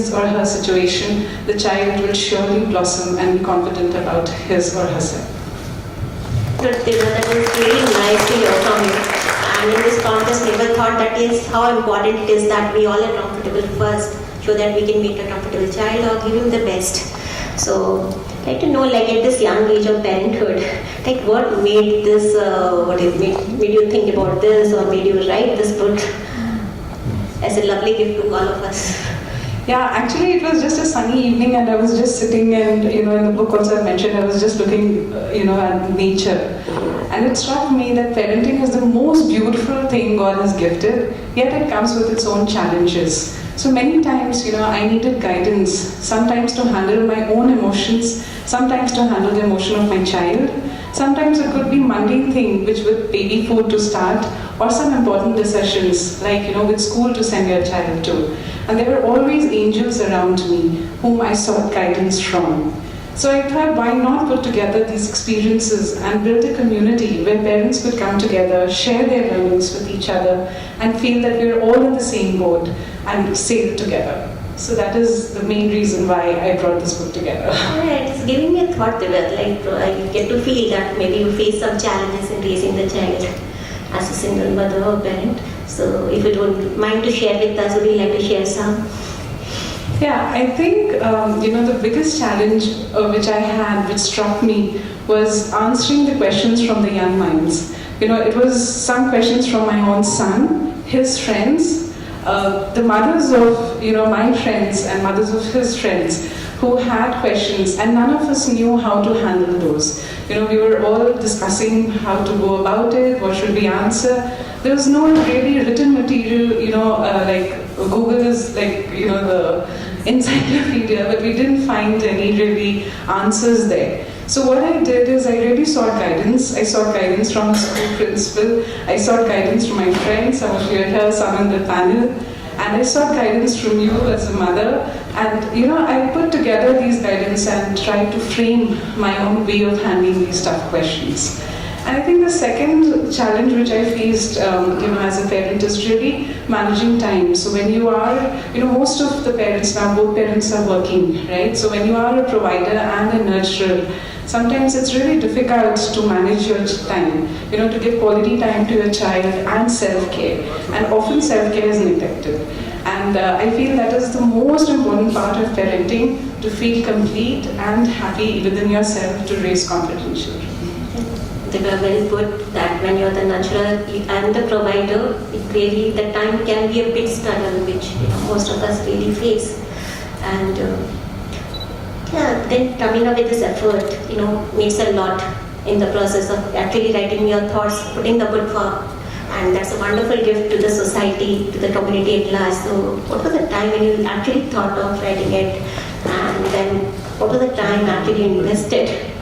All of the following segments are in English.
his or her situation, the child will surely blossom and be confident about his or herself. That was really nice to hear from you. And in this contest, never thought that is how important it is that we all are comfortable first, so that we can make a comfortable child or give him the best. So, I'd like to know, like at this young age of parenthood, like what made this, made you think about this, or made you write this book as a lovely gift to all of us? Yeah, actually it was just a sunny evening and I was just sitting and, in the book also I mentioned, I was just looking, at nature. And it struck me that parenting is the most beautiful thing God has gifted, yet it comes with its own challenges. So many times, I needed guidance, sometimes to handle my own emotions, sometimes to handle the emotion of my child. Sometimes it could be mundane thing, which with baby food to start, or some important decisions, like, with school to send your child to. And there were always angels around me, whom I sought guidance from. So I thought, why not put together these experiences and build a community where parents could come together, share their learnings with each other, and feel that we're all in the same boat and sail together. So that is the main reason why I brought this book together. Yeah, it's giving me a thought that you get to feel that maybe you face some challenges in raising the child as a single mother or parent. So if you don't mind to share with us, would you like to share some? Yeah, I think, the biggest challenge which I had, which struck me, was answering the questions from the young minds. It was some questions from my own son, his friends, the mothers of, my friends and mothers of his friends who had questions, and none of us knew how to handle those. We were all discussing how to go about it, what should we answer. There was no really written material, like Google is like, the encyclopedia, but we didn't find any really answers there. So what I did is I really sought guidance. I sought guidance from a school principal. I sought guidance from my friends, some of you are here, some in the panel. And I sought guidance from you as a mother. And I put together these guidance and tried to frame my own way of handling these tough questions. And I think the second challenge which I faced, as a parent is really managing time. So when you are, most of the parents now, both parents are working, right? So when you are a provider and a nurturer, sometimes it's really difficult to manage your time, to give quality time to your child and self-care. And often self-care is neglected. And I feel that is the most important part of parenting, to feel complete and happy within yourself to raise confident children. They were well put that when you're the nurturer and the provider, it really, the time can be a big struggle, which most of us really face. And then coming up with this effort, means a lot in the process of actually writing your thoughts, putting the book form. And that's a wonderful gift to the society, to the community at large. So what was the time when you actually thought of writing it? And then what was the time actually invested?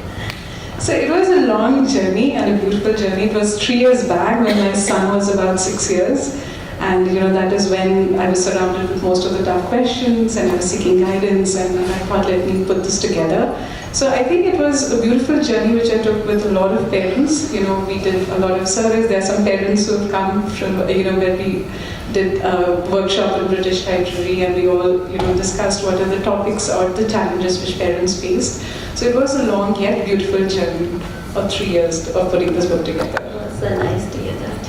So it was a long journey and a beautiful journey. It was 3 years back when my son was about 6 years. And that is when I was surrounded with most of the tough questions and I was seeking guidance, and I thought, let me put this together. So I think it was a beautiful journey which I took with a lot of parents. We did a lot of surveys. There are some parents who have come from, where we did a workshop in British Library, and we all, discussed what are the topics or the challenges which parents faced. So it was a long yet beautiful journey of 3 years of putting this book together. It was so nice to hear that.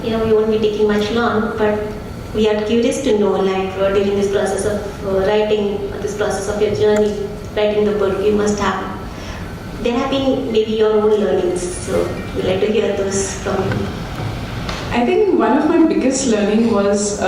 We won't be taking much long, but we are curious to know, during this process of writing, this process of your journey, writing the book, you must have, there have been maybe your own learnings, so we'd like to hear those from you. I think one of my biggest learning was,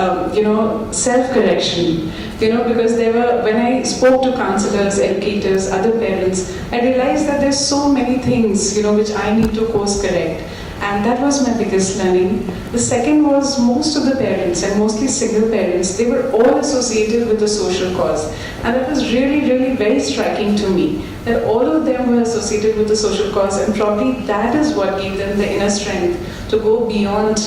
self-correction. Because when I spoke to counselors, educators, other parents, I realized that there's so many things, which I need to course correct. And that was my biggest learning. The second was most of the parents, and mostly single parents, they were all associated with the social cause. And that was really, really very striking to me, that all of them were associated with the social cause, and probably that is what gave them the inner strength to go beyond,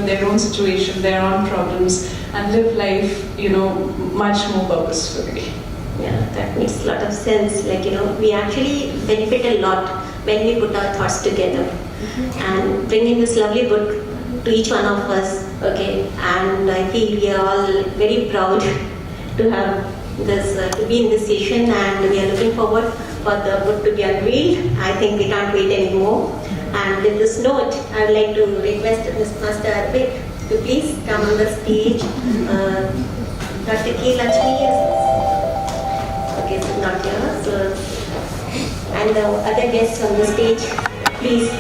their own situation, their own problems, and live life, much more purposefully. Yeah, that makes a lot of sense. We actually benefit a lot when we put our thoughts together. And bringing this lovely book to each one of us, okay, and I feel we are all very proud to have this to be in this session, and we are looking forward for the book to be unveiled. I think we can't wait anymore. And with this note, I would like to request Ms. Master Arpit to please come on the stage. Dr. K. Lakshmi is okay, so not here. So, and the other guests on the stage, please.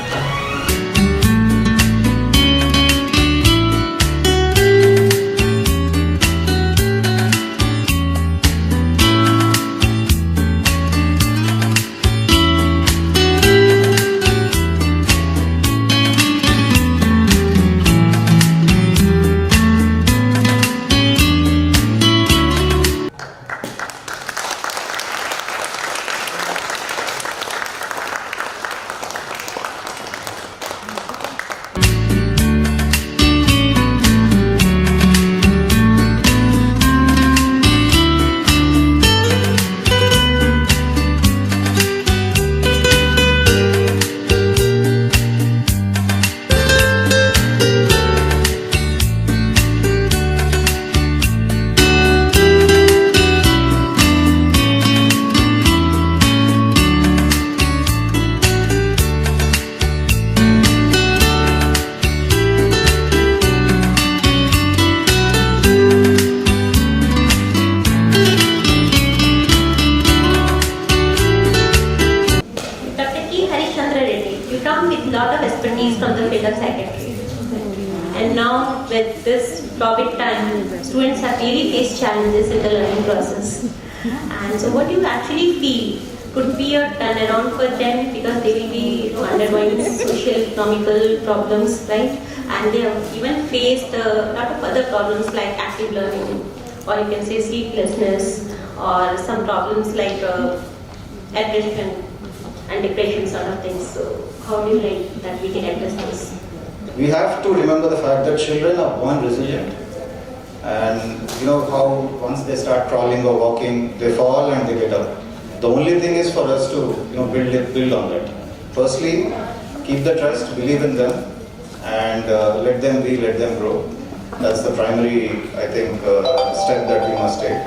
With this COVID time, students have really faced challenges in the learning process. And so what do you actually feel could be a turnaround for them, because they will be undergoing social, economical problems, right? And they have even faced a lot of other problems like active learning, or you can say sleeplessness, or some problems like aggression and depression sort of things. So how do you like that we can address this? We have to remember the fact that children are born resilient, and you know how once they start crawling or walking, they fall and they get up. The only thing is for us to build on that. Firstly, keep the trust, believe in them, and let them be, let them grow. That's the primary, I think, step that we must take.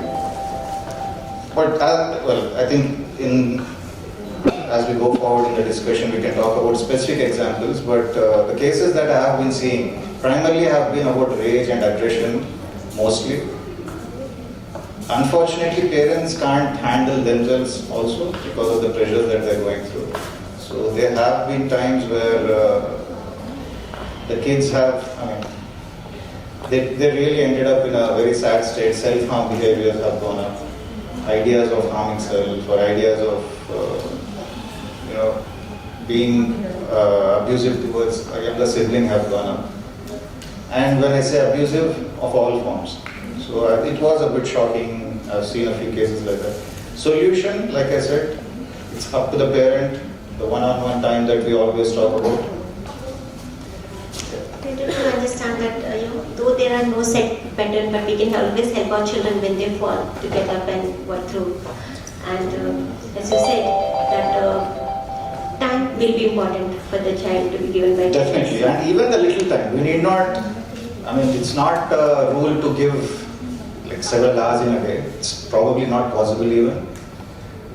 But I think as we go forward in the discussion, we can talk about specific examples, but the cases that I have been seeing primarily have been about rage and aggression, mostly. Unfortunately, parents can't handle themselves also because of the pressures that they're going through. So there have been times where the kids have, they really ended up in a very sad state. Self-harm behaviors have gone up. Ideas of harming self, or ideas of being abusive towards a younger sibling have gone up. And when I say abusive, of all forms. So it was a bit shocking. I've seen a few cases like that. Solution, like I said, it's up to the parent, the one-on-one time that we always talk about. I do understand that though there are no set pattern, but we can always help our children when they fall to get up and work through. And as you said, that time will be important for the child to be given by Definitely, and even the little time. We need not, it's not a rule to give like several hours in a day. It's probably not possible even.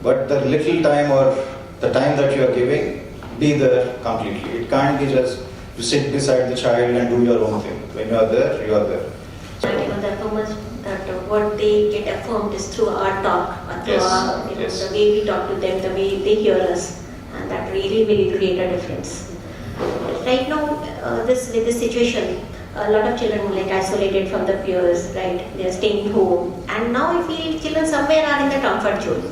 But the little time or the time that you are giving, be there completely. It can't be just you sit beside the child and do your own thing. When you are there, you are there. That what they get affirmed is through our talk, or through our, the way we talk to them, the way they hear us, and that really will create a difference. Right now, with this situation, a lot of children like isolated from the peers, right? They are staying home, and now I feel children somewhere are in the comfort zone,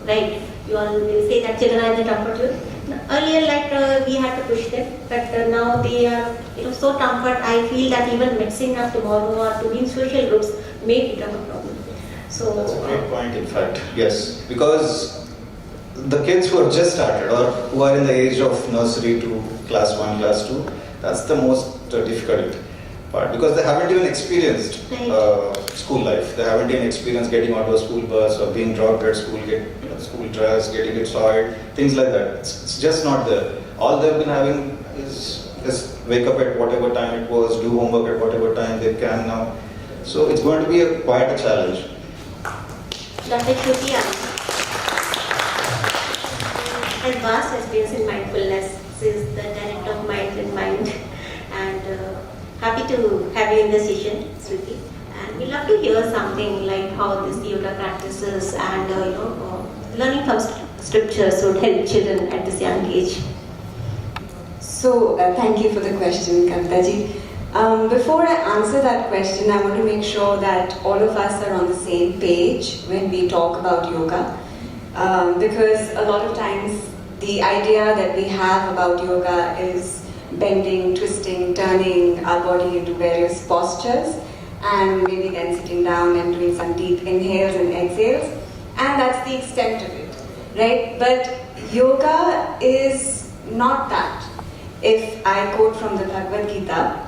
right? You all will say that children are in the comfort zone. Earlier, we had to push them, but now they are, so comfort. I feel that even mixing up tomorrow or to be in social groups may become a problem. So that's a great point. In fact, yes, because the kids who have just started or who are in the age of nursery to class 1, class 2, that's the most difficult part, because they haven't even experienced school life. They haven't even experienced getting onto a school bus or being dropped at school, school dress, getting it soiled, things like that. It's just not there. All they've been having is just wake up at whatever time it was, do homework at whatever time they can now. So it's going to be quite a challenge. Dr. Shruti has vast experience in mindfulness. She is the director of Mind and Mind, and happy to have you in the session, Shruti. And we'd love to hear something like how this yoga practices and learning from scriptures would help children at this young age. So, thank you for the question, Kavitaji. Before I answer that question, I want to make sure that all of us are on the same page when we talk about yoga. Because a lot of times the idea that we have about yoga is bending, twisting, turning our body into various postures, and maybe then sitting down and doing some deep inhales and exhales, and that's the extent of it, right? But yoga is not that. If I quote from the Bhagavad Gita,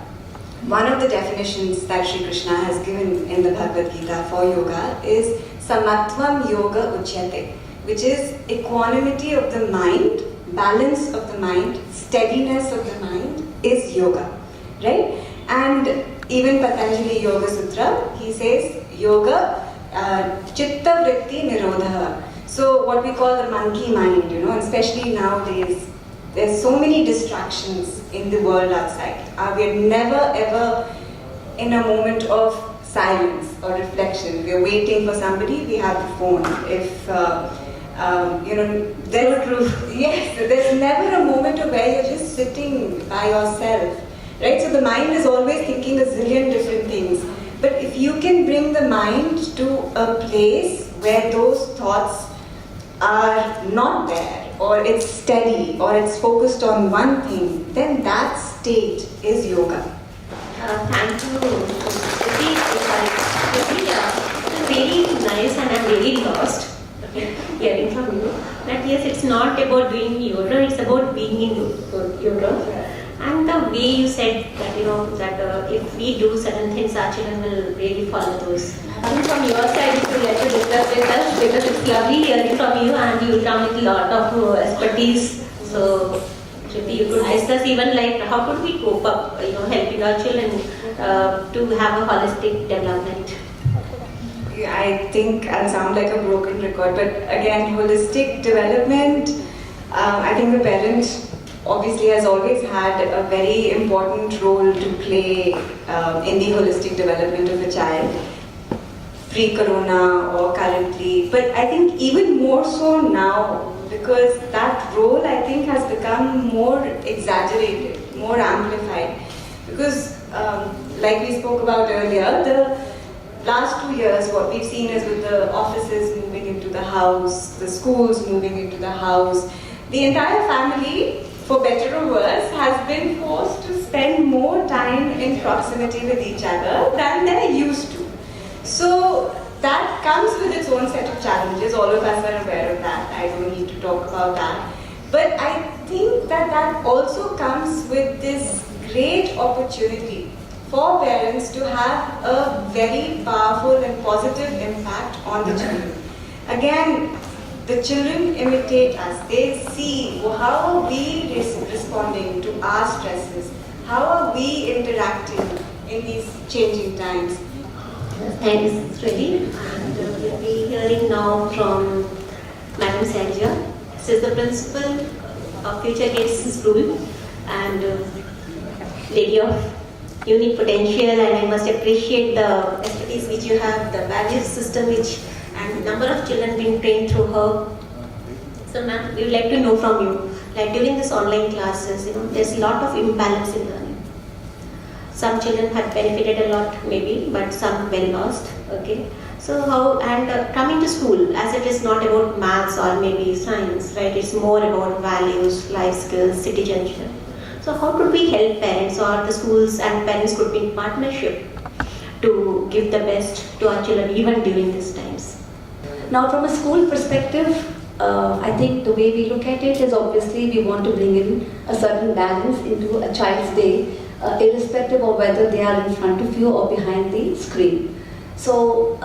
one of the definitions that Sri Krishna has given in the Bhagavad Gita for yoga is samatvam yoga uchyate, which is equanimity of the mind, balance of the mind, steadiness of the mind is yoga, right? And even Patanjali Yoga Sutra, he says yoga chitta vritti nirodha. So what we call the monkey mind, especially nowadays, there's so many distractions in the world outside. We're never ever in a moment of silence or reflection. We're waiting for somebody, we have the phone. If there's never a moment of where you're just sitting by yourself, right? So the mind is always thinking a zillion different things. But if you can bring the mind to a place where those thoughts are not there, or it's steady, or it's focused on one thing, then that state is yoga. Thank you. It's very nice, and I'm really lost hearing from you that yes, it's not about doing yoga, it's about being in yoga. And the way you said that if we do certain things, our children will really follow those. Coming from your side, if you like to discuss with us, because it's lovely hearing from you, and you come with a lot of expertise. So, Shruti, you could discuss even like how could we cope up, helping our children to have a holistic development. I think I'll sound like a broken record, but again, holistic development, I think the parent obviously has always had a very important role to play in the holistic development of a child, pre-corona or currently, but I think even more so now, because that role I think has become more exaggerated, more amplified, because like we spoke about earlier, the last 2 years what we've seen is with the offices moving into the house, the schools moving into the house, the entire family, for better or worse, has been forced to spend more time in proximity with each other than they used to. So that comes with its own set of challenges. All of us are aware of that. I don't need to talk about that. But I think that also comes with this great opportunity for parents to have a very powerful and positive impact on the children. Again, the children imitate us. They see how are we responding to our stresses, how are we interacting in these changing times. Thanks, Shruti. And we'll be hearing now from Madam Sergio. She is the principal of Future Gates School and lady of unique potential, and I must appreciate the expertise which you have, the value system and number of children being trained through her. So ma'am, we would like to know from you, like during this online classes, there's a lot of imbalance in learning. Some children have benefited a lot maybe, but some well lost, okay? So how, and coming to school, as it is not about maths or maybe science, right? It's more about values, life skills, citizenship. So how could we help parents, or the schools and parents could be in partnership to give the best to our children even during these times? Now from a school perspective, I think the way we look at it is obviously we want to bring in a certain balance into a child's day, irrespective of whether they are in front of you or behind the screen. So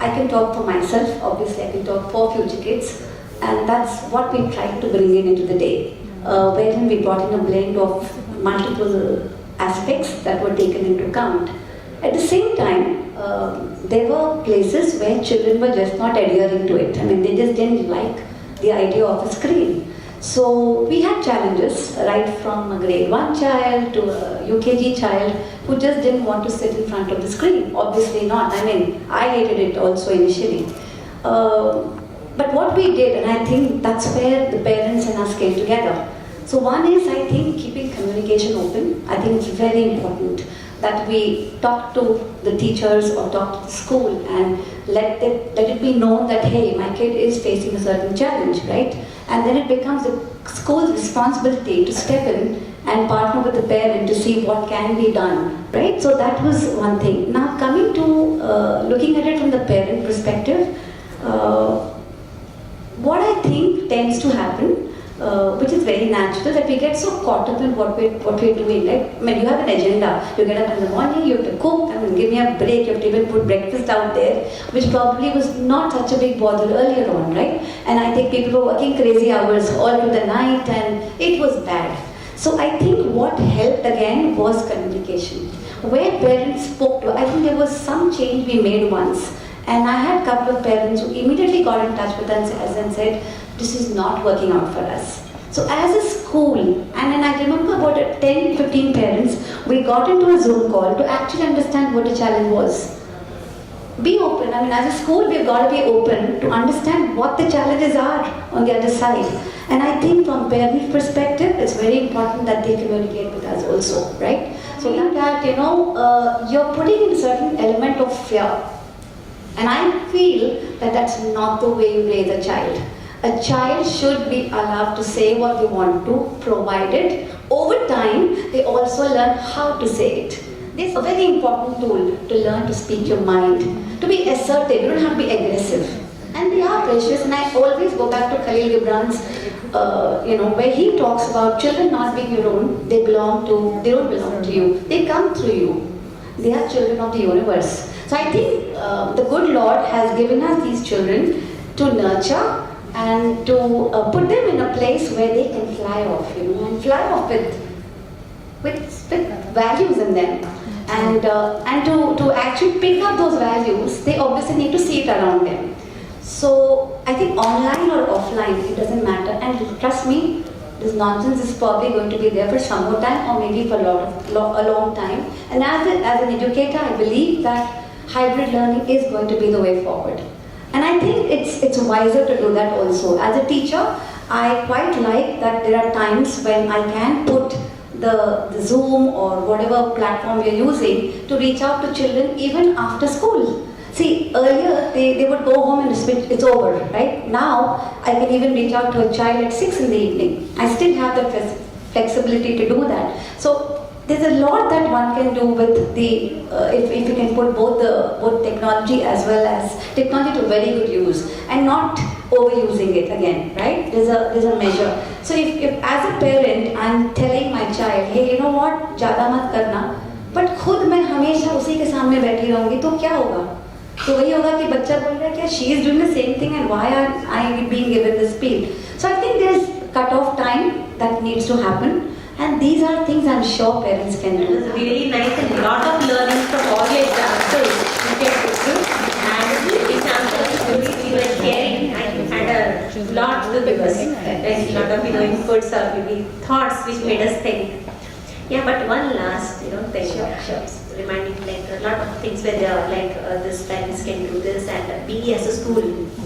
I can talk for myself, obviously I can talk for Future Kids, and that's what we tried to bring in into the day. Wherein we brought in a blend of multiple aspects that were taken into account. At the same time, there were places where children were just not adhering to it. I mean, they just didn't like the idea of a screen. So we had challenges right from a grade 1 child to a UKG child who just didn't want to sit in front of the screen. Obviously not. I mean, I hated it also initially. But what we did, and I think that's where the parents and us came together. So one is, I think, keeping communication open. I think it's very important that we talk to the teachers or talk to the school and let it be known that, hey, my kid is facing a certain challenge, right? And then it becomes the school's responsibility to step in and partner with the parent to see what can be done, right? So that was one thing. Now coming to looking at it from the parent perspective, what I think tends to happen, which is very natural, that we get so caught up in what we're doing. Like, I mean, you have an agenda. You get up in the morning, you have to cook. I mean, give me a break. You have to even put breakfast out there, which probably was not such a big bother earlier on, right? And I think people were working crazy hours all through the night, and it was bad. So I think what helped again was communication, where parents spoke to. I think there was some change we made once, and I had a couple of parents who immediately got in touch with us and said, this is not working out for us. So as a school, and then I remember about 10, 15 parents, we got into a Zoom call to actually understand what the challenge was. Be open. I mean, as a school, we've got to be open to understand what the challenges are on the other side. And I think from parent perspective, it's very important that they communicate with us also, right? So that, you're putting in a certain element of fear. And I feel that that's not the way you raise a child. A child should be allowed to say what they want to, provided over time they also learn how to say it. This is a very important tool to learn to speak your mind, to be assertive. You don't have to be aggressive. And they are precious. And I always go back to Khalil Gibran's, where he talks about children not being your own. They don't belong to you. They come through you. They are children of the universe. So I think the good Lord has given us these children to nurture and to put them in a place where they can fly off, and fly off with values in them. And to actually pick up those values, they obviously need to see it around them. So I think online or offline, it doesn't matter. And trust me, this nonsense is probably going to be there for some more time, or maybe for a long time. And as an educator, I believe that hybrid learning is going to be the way forward. And I think it's wiser to do that also. As a teacher, I quite like that there are times when I can put the Zoom or whatever platform we are using to reach out to children even after school. See, earlier they would go home and it's over, right? Now, I can even reach out to a child at 6 in the evening. I still have the flexibility to do that. So there's a lot that one can do with the, if you can put both technology as well as technology to very good use and not overusing it again, right? There's a measure. So if as a parent I'm telling my child, hey, you know what, ज़्यादा मत करना, but खुद मैं हमेशा उसी के सामने बैठी रहूँगी तो क्या होगा? तो वही होगा कि बच्चा बोल रहा है कि she is doing the same thing and why am I being given the speed? So I think there's cut-off time that needs to happen. And these are things I'm sure parents can do. It was really nice and a lot of learning from all your examples. And the examples you were sharing, I had a lot to give us. A lot of inputs or maybe thoughts which made us think. Yeah, but one last thing. Sure. Reminding like a lot of things where there are like this parents can do this and we as a school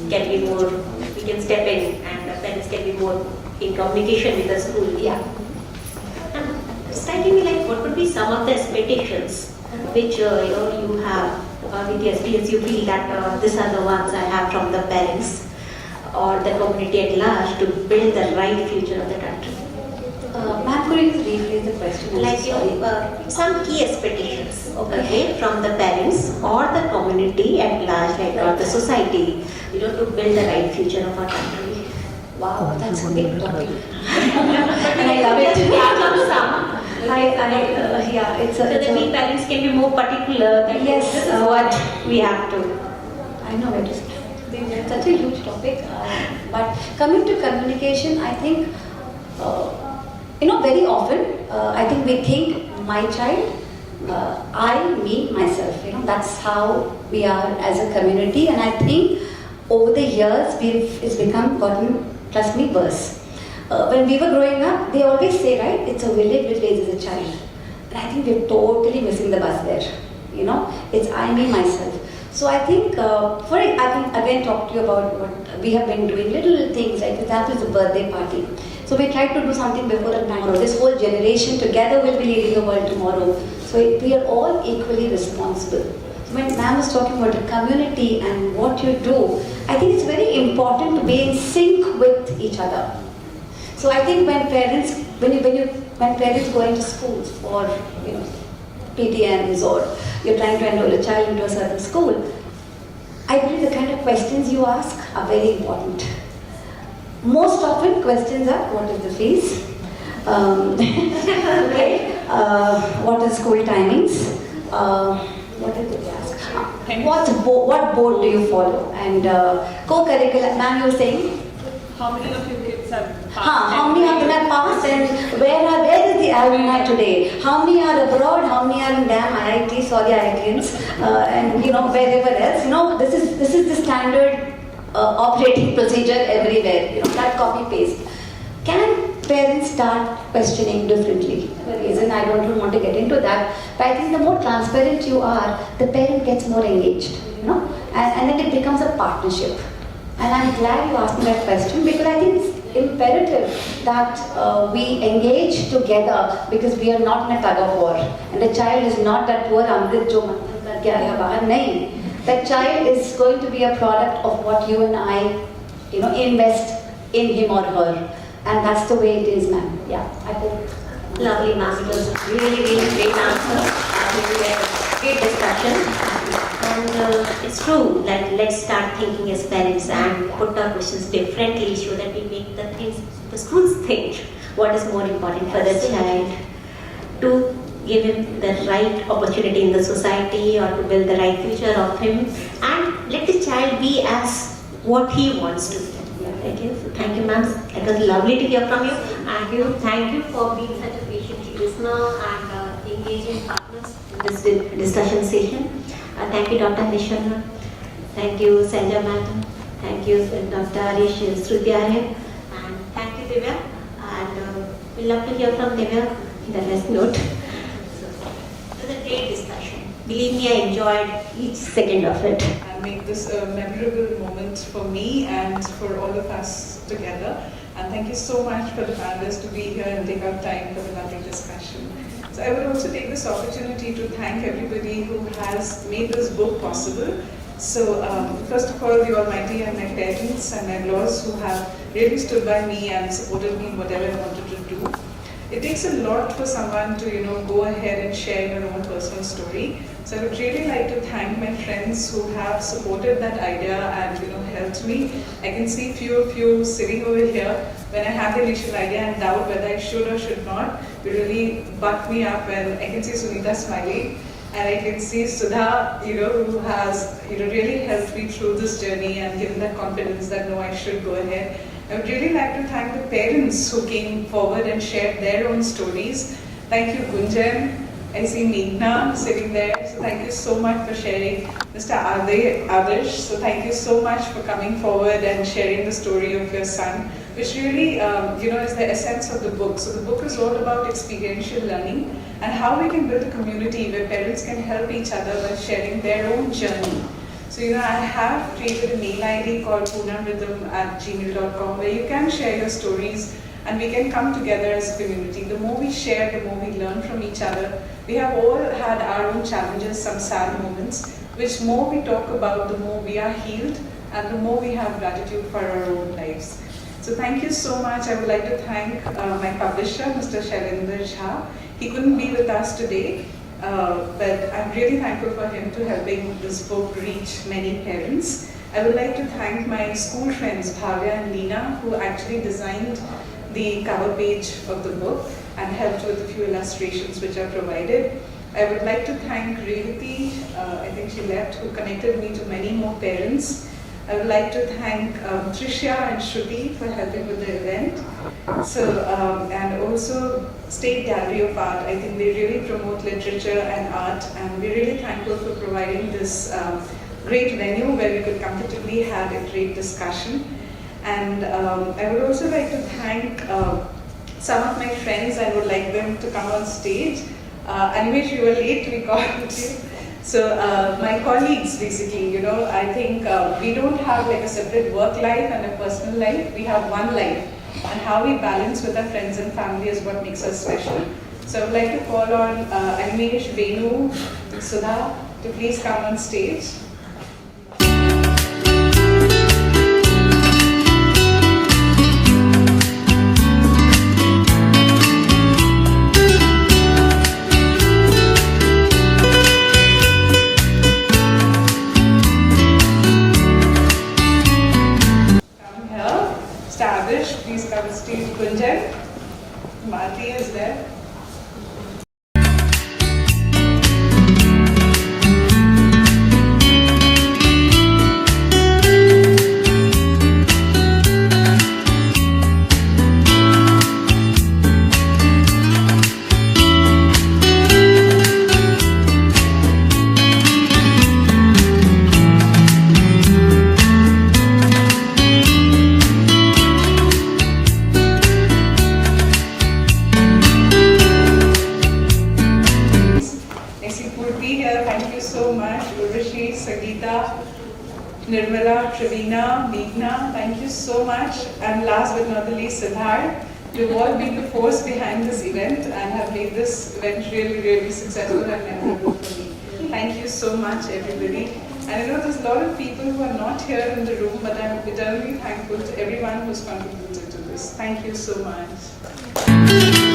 can be more, we can step in and parents can be more in communication with the school. Yeah. Strikingly, like what would be some of the expectations which you have with your experience? You feel that these are the ones I have from the parents or the community at large to build the right future of the country. Ma'am, could you just rephrase the question? Like some key expectations, okay, from the parents or the community at large, like or the society, to build the right future of our country. Wow, that's a big topic. And I love it. It's so that we parents can be more particular that yes, this is what we have to. I know it is such a huge topic. But coming to communication, I think, very often, I think we think my child I, me, myself. That's how we are as a community, and I think over the years it's gotten, trust me, worse. When we were growing up, they always say, right, it's a village which raises a child. And I think we're totally missing the bus there. It's I, me, myself. So I think, I can again talk to you about what we have been doing, little things, like for example, the birthday party. So we tried to do something before tomorrow. This whole generation together will be leading the world tomorrow. So we are all equally responsible. So when ma'am was talking about the community and what you do, I think it's very important to be in sync with each other. So I think when parents go into schools for PTMs or you're trying to enroll a child into a certain school, I believe the kind of questions you ask are very important. Most often questions are, what is the fees? What are school timings? What did they ask? What board do you follow? And co-curricular, ma'am, you were saying? How many of your kids have passed? How many of them have passed, and where is the alumni today? How many are abroad? How many are in damn IIT, sorry IITians, and wherever else? This is the standard operating procedure everywhere. That copy paste. Can parents start questioning differently? The reason I don't want to get into that, but I think the more transparent you are, the parent gets more engaged. And then it becomes a partnership. And I'm glad you asked me that question, because I think it's imperative that we engage together, because we are not in a tug of war. And the child is not that poor Amrit jo manthan karke aaya bahar. Nahin. That child is going to be a product of what you and I, invest in him or her. And that's the way it is, ma'am. Yeah, I hope. Lovely, ma'am. It was really, really great answer. Great discussion. And it's true that let's start thinking as parents and put our questions differently, so that we make the schools think what is more important for the child, to give him the right opportunity in the society or to build the right future of him, and let the child be as what he wants to be. Thank you. Thank you, ma'am. It was lovely to hear from you. Thank you for being such a patient listener and engaging partners in this discussion session. Thank you, Dr. Nishana. Thank you, Sanjay madam. Thank you, Dr. Arish Shruti Arya. And thank you, Divya. And we'd love to hear from Divya in the next note. So, it was a great discussion. Believe me, I enjoyed each second of it. And make this a memorable moment for me and for all of us together. And thank you so much for the panelists to be here and take out time for the lovely discussion. So I would also take this opportunity to thank everybody who has made this book possible. So first of all, the Almighty and my parents and my in-laws who have really stood by me and supported me in whatever I wanted to do. It takes a lot for someone to go ahead and share your own personal story. So I would really like to thank my friends who have supported that idea and helped me. I can see few of you sitting over here. When I had the initial idea and doubt whether I should or should not, you really bucked me up, and I can see Sunita smiling, and I can see Sudha, who has really helped me through this journey and given that confidence that no, I should go ahead. I would really like to thank the parents who came forward and shared their own stories. Thank you, Gunjan. I see Meghna sitting there, so thank you so much for sharing. Mr. Adarsh, so thank you so much for coming forward and sharing the story of your son, which really, is the essence of the book. So the book is all about experiential learning and how we can build a community where parents can help each other by sharing their own journey. So, I have created a mail ID called Purnah-The@gmail.com, where you can share your stories and we can come together as a community. The more we share, the more we learn from each other. We have all had our own challenges, some sad moments, which more we talk about, the more we are healed and the more we have gratitude for our own lives. So thank you so much. I would like to thank my publisher, Mr. Shailendra Jha. He couldn't be with us today, but I'm really thankful for him to helping this book reach many parents. I would like to thank my school friends, Bhavya and Leena, who actually designed the cover page of the book and helped with a few illustrations which are provided. I would like to thank Revati, I think she left, who connected me to many more parents. I would like to thank Trishya and Shruti for helping with the event. And also State Gallery of Art. I think they really promote literature and art, and we're really thankful for providing this great venue where we could comfortably have a great discussion. And I would also like to thank some of my friends. I would like them to come on stage. Animesh, you were late, we called you. So my colleagues, basically, I think we don't have like a separate work life and a personal life. We have one life, and how we balance with our friends and family is what makes us special. So I would like to call on Animesh, Venu, Sudha to please come on stage. Please come to stage. Gunjan, Marty is there. Nirmala, Trivina, Meghna, thank you so much. And last but not the least, Siddharth. You've all been the force behind this event and have made this event really, really successful and memorable for me. Thank you so much, everybody. And I know there's a lot of people who are not here in the room, but I'm eternally thankful to everyone who's contributed to this. Thank you so much.